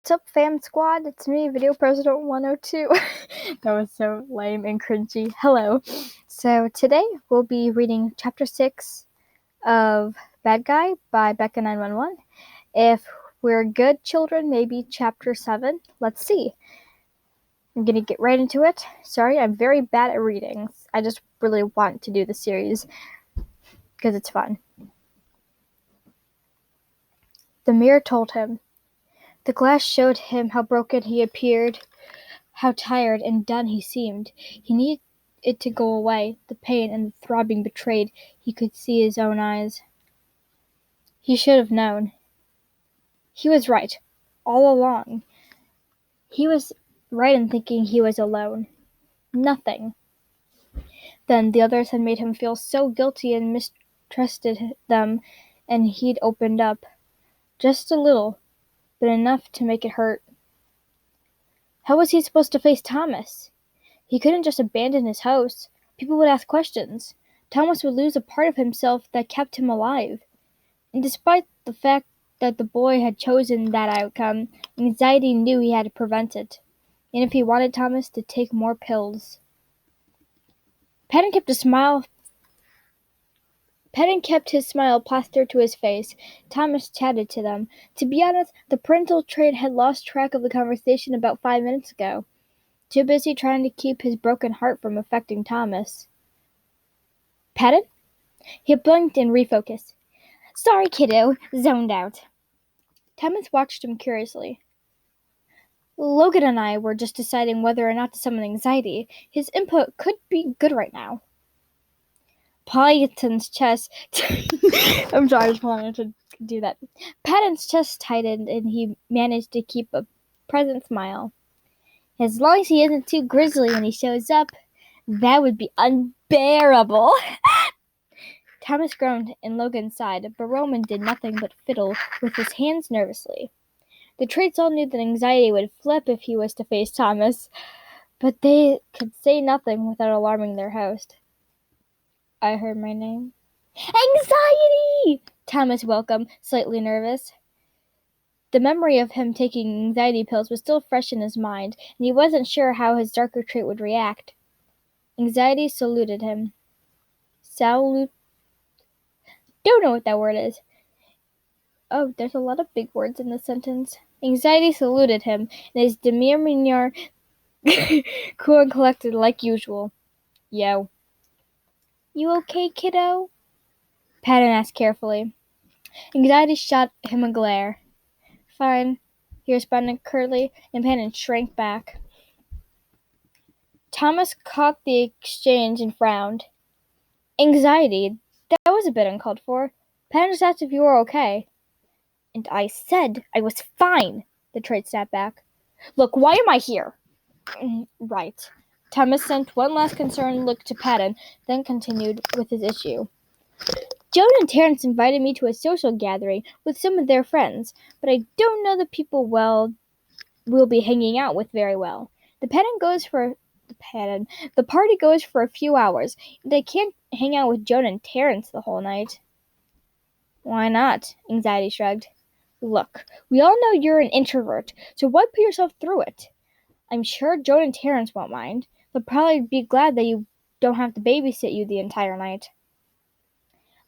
What's up, fam squad? It's me, Video President 102. That was so lame and cringy. Hello. So today we'll be reading Chapter 6 of Bad Guy by Bekka911. If we're good children, maybe Chapter 7. Let's see. I'm gonna get right into it. Sorry, I'm very bad at readings. I just really want to do the series because it's fun. The mirror told him. The glass showed him how broken he appeared, how tired and done he seemed. He needed it to go away. The pain and the throbbing betrayed. He could see his own eyes. He should have known. He was right, all along. He was right in thinking he was alone. Nothing. Then the others had made him feel so guilty and mistrusted them, and he'd opened up. Just a little, but enough to make it hurt. How was he supposed to face Thomas? He couldn't just abandon his house. People would ask questions. Thomas would lose a part of himself that kept him alive. And despite the fact that the boy had chosen that outcome, anxiety knew he had to prevent it. And if he wanted Thomas to take more pills. Patton kept his smile plastered to his face. Thomas chatted to them. To be honest, the parental trait had lost track of the conversation about 5 minutes ago. Too busy trying to keep his broken heart from affecting Thomas. Patton? He blinked and refocused. Sorry, kiddo. Zoned out. Thomas watched him curiously. Logan and I were just deciding whether or not to summon anxiety. His input could be good right now. Patton's chest... I'm sorry, I just wanted to do that. Patton's chest tightened and he managed to keep a pleasant smile. As long as he isn't too grisly when he shows up, that would be unbearable. Thomas groaned and Logan sighed, but Roman did nothing but fiddle with his hands nervously. The traits all knew that anxiety would flip if he was to face Thomas, but they could say nothing without alarming their host. I heard my name. Anxiety! Thomas welcomed, slightly nervous. The memory of him taking anxiety pills was still fresh in his mind, and he wasn't sure how his darker trait would react. Anxiety saluted him. Don't know what that word is. Oh, there's a lot of big words in this sentence. Anxiety saluted him, and his demeanor cool and collected like usual. Yo. You okay, kiddo? Patton asked carefully. Anxiety shot him a glare. Fine, he responded curtly, and Patton shrank back. Thomas caught the exchange and frowned. Anxiety? That was a bit uncalled for. Patton just asked if you were okay. And I said I was fine, the trait snapped back. Look, why am I here? Right. Thomas sent one last concerned look to Patton, then continued with his issue. Joan and Terrence invited me to a social gathering with some of their friends, but I don't know the people we'll be hanging out with very well. The party goes for a few hours, and I can't hang out with Joan and Terrence the whole night. Why not? Anxiety shrugged. Look, we all know you're an introvert, so why put yourself through it? I'm sure Joan and Terrence won't mind. They'll probably be glad that you don't have to babysit you the entire night.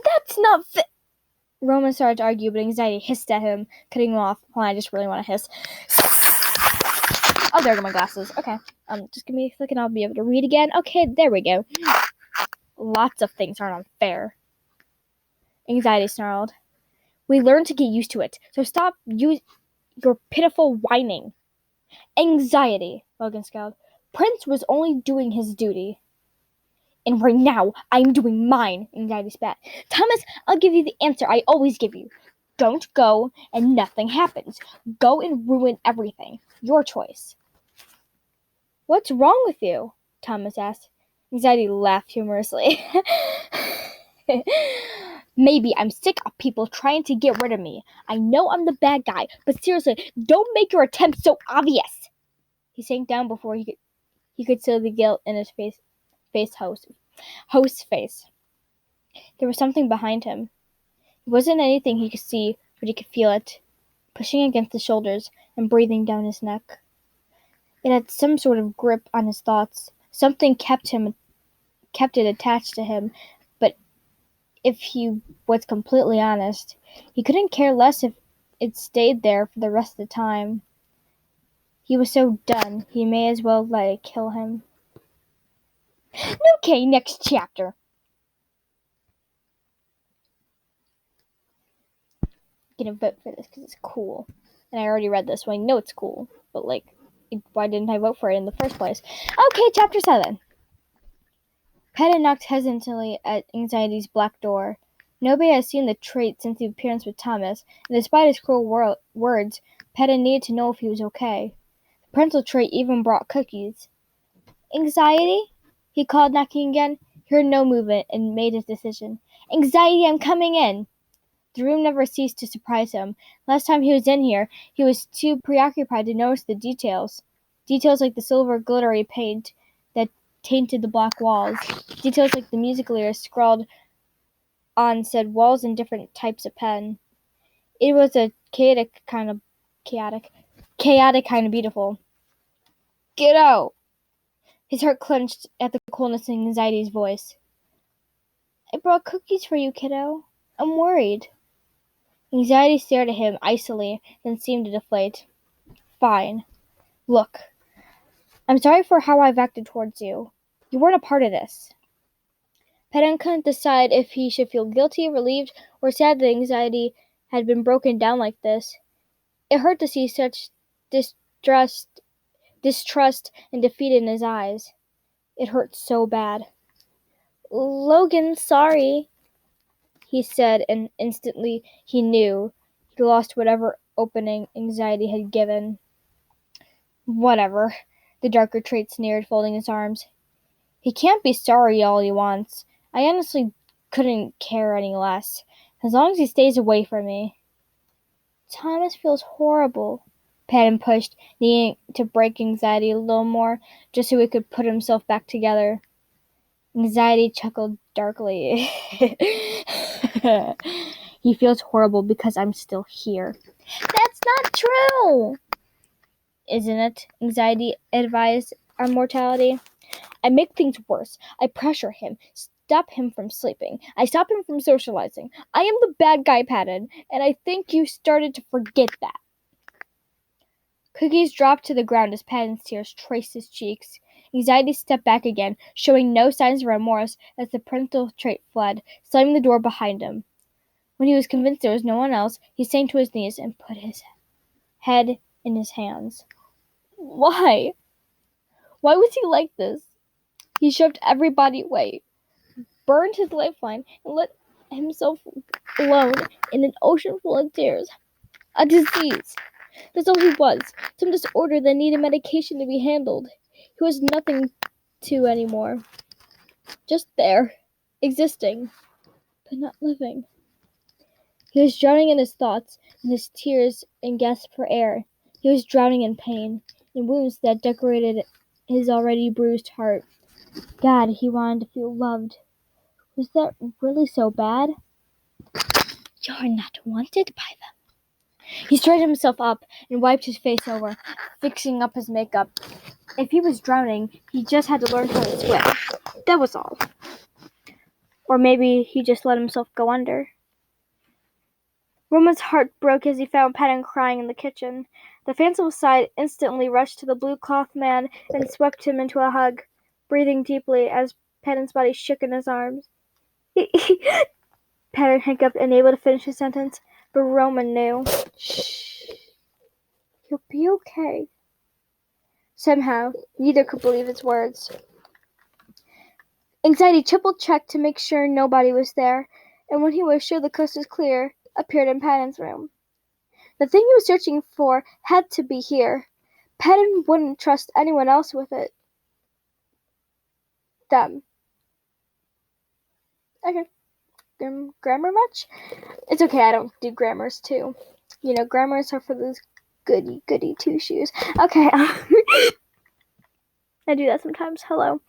That's not Roman started to argue, but anxiety hissed at him, cutting him off. Hold on, I just really want to hiss. Oh, there go my glasses. Okay. Just give me a second, I'll be able to read again. Okay, there we go. Lots of things aren't unfair. Anxiety snarled. We learned to get used to it, so stop your pitiful whining. Anxiety, Logan scowled. Prince was only doing his duty. And right now, I'm doing mine, Anxiety spat. Thomas, I'll give you the answer I always give you. Don't go, and nothing happens. Go and ruin everything. Your choice. What's wrong with you? Thomas asked. Anxiety laughed humorously. Maybe I'm sick of people trying to get rid of me. I know I'm the bad guy, but seriously, don't make your attempt so obvious. He sank down before he could see the guilt in his host's face. There was something behind him. It wasn't anything he could see, but he could feel it, pushing against his shoulders, and breathing down his neck. It had some sort of grip on his thoughts. Something kept it attached to him, but if he was completely honest, he couldn't care less if it stayed there for the rest of the time. He was so done, he may as well let it kill him. Okay, next chapter. I'm gonna vote for this because it's cool. And I already read this, so I know it's cool. But, why didn't I vote for it in the first place? Okay, chapter 7. Peta knocked hesitantly at Anxiety's black door. Nobody had seen the trait since the appearance with Thomas, and despite his cruel words, Peta needed to know if he was okay. The parental trait even brought cookies. Anxiety? He called, knocking again. He heard no movement and made his decision. Anxiety, I'm coming in! The room never ceased to surprise him. Last time he was in here, he was too preoccupied to notice the details. Details like the silver glittery paint that tainted the black walls. Details like the music lyrics scrawled on said walls in different types of pen. It was a chaotic kind of beautiful. Get out! His heart clenched at the coldness in Anxiety's voice. I brought cookies for you, kiddo. I'm worried. Anxiety stared at him icily, then seemed to deflate. Fine. Look, I'm sorry for how I've acted towards you. You weren't a part of this. Peta couldn't decide if he should feel guilty, relieved, or sad that Anxiety had been broken down like this. It hurt to see such distrust and defeat in his eyes. It hurt so bad. Logan, sorry, he said, and instantly he knew he'd lost whatever opening Anxiety had given. Whatever, the darker trait sneered, folding his arms. He can't be sorry all he wants. I honestly couldn't care any less, as long as he stays away from me. Thomas feels horrible, Patton pushed, needing to break Anxiety a little more, just so he could put himself back together. Anxiety chuckled darkly. He feels horrible because I'm still here. That's not true! Isn't it? Anxiety advised on mortality. I make things worse. I pressure him, stop him from sleeping. I stop him from socializing. I am the bad guy, Patton, and I think you started to forget that. Cookies dropped to the ground as Patton's tears traced his cheeks. Anxiety stepped back again, showing no signs of remorse as the parental trait fled, slamming the door behind him. When he was convinced there was no one else, he sank to his knees and put his head in his hands. Why? Why was he like this? He shoved everybody away, burned his lifeline, and let himself alone in an ocean full of tears. A disease. That's all he was. Some disorder that needed medication to be handled. He was nothing to anymore. Just there, existing, but not living. He was drowning in his thoughts, in his tears, and gasped for air. He was drowning in pain, in wounds that decorated his already bruised heart. God, he wanted to feel loved. Was that really so bad? You're not wanted by them. He straightened himself up and wiped his face over, fixing up his makeup. If he was drowning, he just had to learn how to swim. That was all. Or maybe he just let himself go under. Roman's heart broke as he found Patton crying in the kitchen. The fanciful side instantly rushed to the blue cloth man and swept him into a hug, breathing deeply as Patton's body shook in his arms. Patton hiccuped, unable to finish his sentence, but Roman knew. Shh. You'll be okay. Somehow, neither could believe his words. Anxiety triple-checked to make sure nobody was there, and when he was sure the coast was clear, appeared in Patton's room. The thing he was searching for had to be here. Patton wouldn't trust anyone else with it. Them. Okay. Grammar much? It's okay, I don't do grammars too. You know, grammars are for those goody two-shoes. Okay, I do that sometimes. Hello.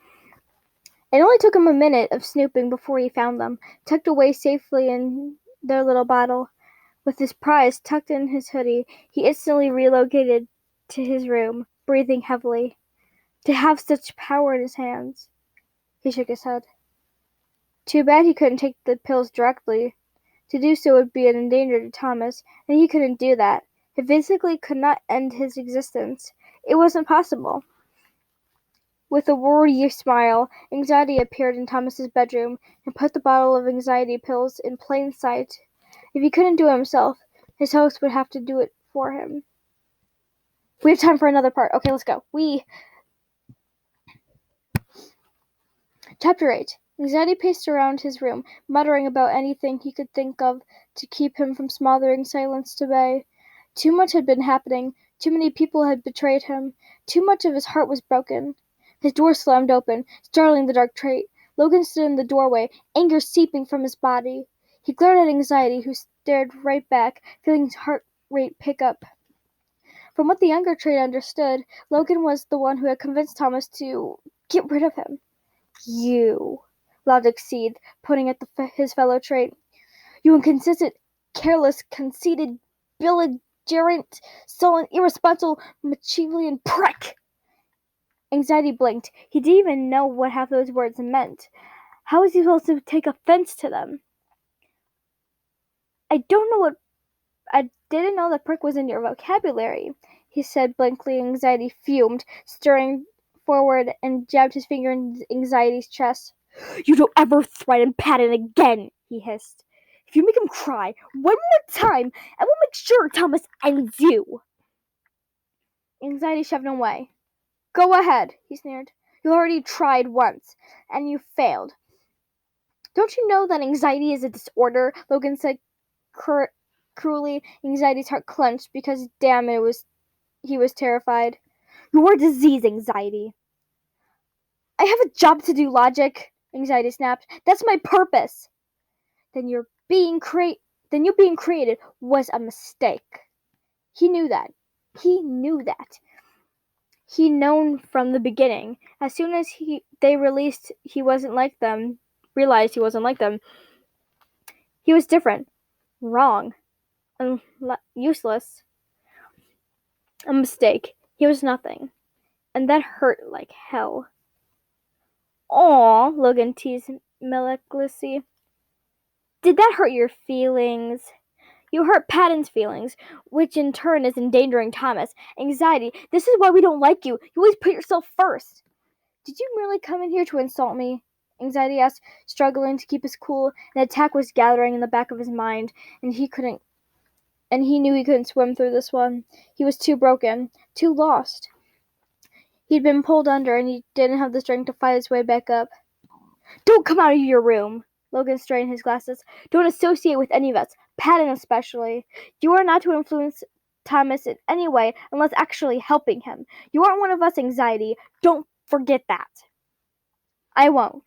It only took him a minute of snooping before he found them, tucked away safely in their little bottle. With his prize tucked in his hoodie, he instantly relocated to his room, breathing heavily. To have such power in his hands. He shook his head. Too bad he couldn't take the pills directly. To do so would be an endanger to Thomas, and he couldn't do that. He physically could not end his existence. It wasn't possible. With a worried smile, Anxiety appeared in Thomas's bedroom and put the bottle of anxiety pills in plain sight. If he couldn't do it himself, his host would have to do it for him. We have time for another part. Okay, let's go. Chapter 8. Anxiety paced around his room, muttering about anything he could think of to keep him from smothering silence to bay. Too much had been happening. Too many people had betrayed him. Too much of his heart was broken. His door slammed open, startling the dark trait. Logan stood in the doorway, anger seeping from his body. He glared at Anxiety, who stared right back, feeling his heart rate pick up. From what the younger trait understood, Logan was the one who had convinced Thomas to get rid of him. You, Logic seethed, pointing at his fellow trait. You inconsistent, careless, conceited, belligerent, sullen, irresponsible, Machiavellian prick! Anxiety blinked. He didn't even know what half those words meant. How was he supposed to take offense to them? I didn't know that prick was in your vocabulary, he said blankly. Anxiety fumed, stirring forward and jabbed his finger in Anxiety's chest. You don't ever threaten Patton again, he hissed. If you make him cry one more time, I will make sure Thomas ends you. Anxiety shoved him away. Go ahead, he sneered. You already tried once, and you failed. Don't you know that anxiety is a disorder? Logan said cruelly. Anxiety's heart clenched because, damn it, he was terrified. You're a disease, Anxiety. I have a job to do, Logic, Anxiety snapped. That's my purpose. Then you being created was a mistake. He knew that. He known from the beginning. As soon as they realized he wasn't like them, he was different, wrong, and useless. A mistake. He was nothing. And that hurt like hell. Aw, Logan teased maliciously. Did that hurt your feelings? You hurt Patton's feelings, which in turn is endangering Thomas. Anxiety, this is why we don't like you. You always put yourself first. Did you merely come in here to insult me? Anxiety asked, struggling to keep his cool. An attack was gathering in the back of his mind, and he knew he couldn't swim through this one. He was too broken, too lost. He'd been pulled under, and he didn't have the strength to fight his way back up. Don't come out of your room! Logan strained his glasses. Don't associate with any of us, Patton especially. You are not to influence Thomas in any way unless actually helping him. You aren't one of us, Anxiety. Don't forget that. I won't,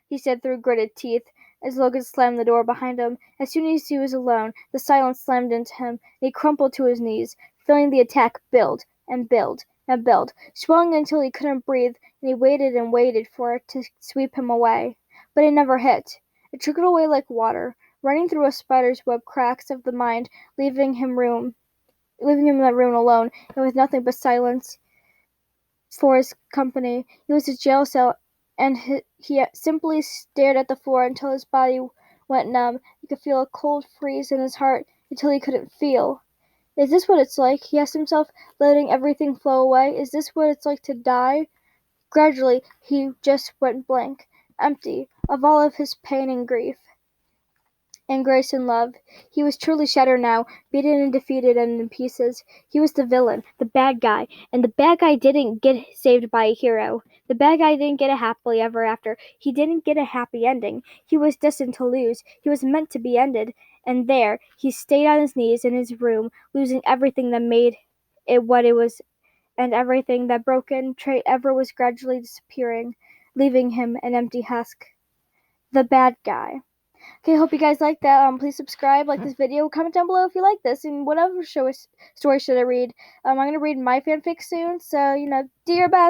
he said through gritted teeth as Logan slammed the door behind him. As soon as he was alone, the silence slammed into him, and he crumpled to his knees, feeling the attack build and build and build, swelling until he couldn't breathe, and he waited for it to sweep him away. But it never hit. It trickled away like water, running through a spider's web cracks of the mind, leaving him in that room alone, and with nothing but silence for his company. It was a jail cell, and he simply stared at the floor until his body went numb. He could feel a cold freeze in his heart until he couldn't feel. Is this what it's like? He asked himself, letting everything flow away. Is this what it's like to die? Gradually, he just went blank, empty of all of his pain and grief, and grace and love. He was truly shattered now, beaten and defeated and in pieces. He was the villain, the bad guy, and the bad guy didn't get saved by a hero. The bad guy didn't get a happily ever after. He didn't get a happy ending. He was destined to lose. He was meant to be ended. And there, he stayed on his knees in his room, losing everything that made it what it was, and everything that broken trait ever was gradually disappearing, leaving him an empty husk. The bad guy. Okay, hope you guys like that. Please subscribe, like this video, comment down below if you like this, and whatever story should I read. I'm going to read my fanfic soon, so, do your best.